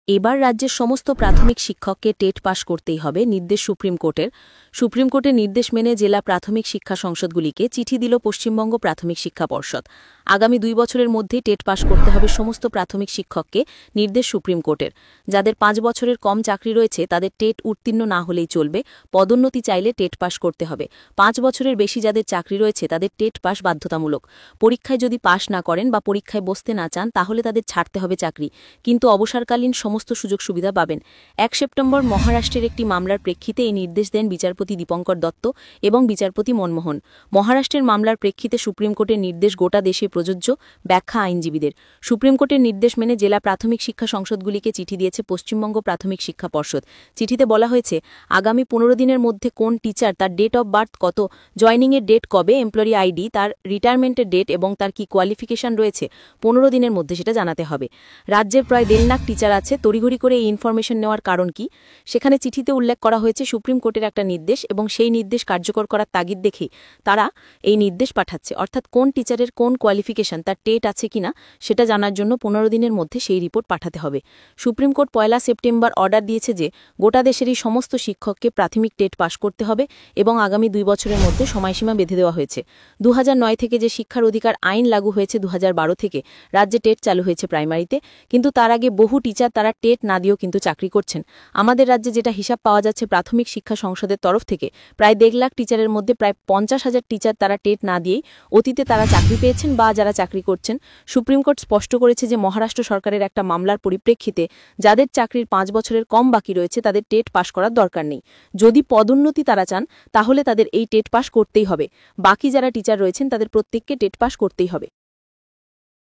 এবার রাজ্যের সমস্ত প্রাথমিক শিক্ষককে টেট পাস করতেই হবে নির্দেশ সুপ্রিম কোর্টের নির্দেশ মেনে জেলা প্রাথমিক শিক্ষা সংসদগুলিকে চিঠি দিল পশ্চিমবঙ্গ প্রাথমিক শিক্ষা পর্ষদ। আগামী 2 বছরের মধ্যেই টেট পাস করতে হবে সমস্ত প্রাথমিক শিক্ষককে নির্দেশ সুপ্রিম কোর্টের। যাদের 5 বছরের কম চাকরি রয়েছে তাদের টেট উত্তীর্ণ না হলেই চলবে, পদোন্নতি চাইলে টেট পাস করতে হবে। 5 বছরের বেশি যাদের চাকরি রয়েছে তাদের টেট পাস বাধ্যতামূলক। পরীক্ষায় যদি পাস না করেন বা পরীক্ষায় বসতে না চান তাহলে তাদের ছাড়তে হবে চাকরি, কিন্তু অবসরকালীন সমস্ত সুযোগ সুবিধা পাবেন। 1 সেপ্টেম্বর মহারাষ্ট্রের একটি মামলার প্রেক্ষিতে এই নির্দেশ দেন বিচারপতি দীপঙ্কর দত্ত এবং বিচারপতি মনমোহন। মহারাষ্ট্রের মামলার প্রেক্ষিতে সুপ্রিম কোর্টের নির্দেশ গোটা দেশে প্রযোজ্য, ব্যাখ্যা আইনজীবীদের। সুপ্রিম কোর্টের নির্দেশ মেনে জেলা প্রাথমিক শিক্ষা সংসদগুলিকে চিঠি দিয়েছে পশ্চিমবঙ্গ প্রাথমিক শিক্ষা পর্ষদ। চিঠিতে বলা হয়েছে, আগামী 15 দিনের মধ্যে কোন টিচার, তার ডেট অফ বার্থ কত, জয়নিংয়ের ডেট কবে, এমপ্লয়ি আইডি, তার রিটায়ারমেন্টের ডেট এবং তার কি কোয়ালিফিকেশন রয়েছে 15 দিনের মধ্যে সেটা জানাতে হবে। রাজ্যের প্রায় 1.5 লাখ টিচার আছে, তড়িঘড়ি করে এই ইনফরমেশন নেওয়ার কারণ কি? সেখানে চিঠিতে উল্লেখ করা হয়েছে সুপ্রিম কোর্টের একটা নির্দেশ এবং সেই নির্দেশ কার্যকর করার তাগিদ দেখেই তারা এই নির্দেশ পাঠাচ্ছে। অর্থাৎ কোন টিচারের কোন কোয়ালিফিকেশন, তার টেট আছে কিনা সেটা জানার জন্য 15 দিনের মধ্যে সেই রিপোর্ট পাঠাতে হবে। সুপ্রিম কোর্ট 1 সেপ্টেম্বর অর্ডার দিয়েছে যে গোটা দেশেরই সমস্ত শিক্ষককে প্রাথমিক টেট পাস করতে হবে এবং আগামী 2 বছরের মধ্যে সময়সীমা বেঁধে দেওয়া হয়েছে। 2009 থেকে যে শিক্ষার অধিকার আইন লাগু হয়েছে, 2012 থেকে রাজ্যে টেট চালু হয়েছে প্রাইমারিতে, কিন্তু তার আগে বহু টিচার তারা টেট না দিয়েও কিন্তু চাকরি করছেন। আমাদের রাজ্যে যেটা হিসাব পাওয়া যাচ্ছে প্রাথমিক শিক্ষা সংসদের তরফ থেকে, প্রায় 1.5 লাখ টিচারের মধ্যে প্রায় 50,000 টিচার তারা টেট না দিয়েই অতীতে তারা চাকরি পেয়েছেন বা যারা চাকরি করছেন। সুপ্রিম কোর্ট স্পষ্ট করেছে যে মহারাষ্ট্র সরকারের একটা মামলার পরিপ্রেক্ষিতে যাদের চাকরির 5 বছরের কম বাকি রয়েছে তাদের টেট পাস করার দরকার নেই। যদি পদোন্নতি তারা চান তাহলে তাদের এই টেট পাস করতেই হবে। বাকি যারা টিচার রয়েছেন তাদের প্রত্যেককে টেট পাস করতেই হবে।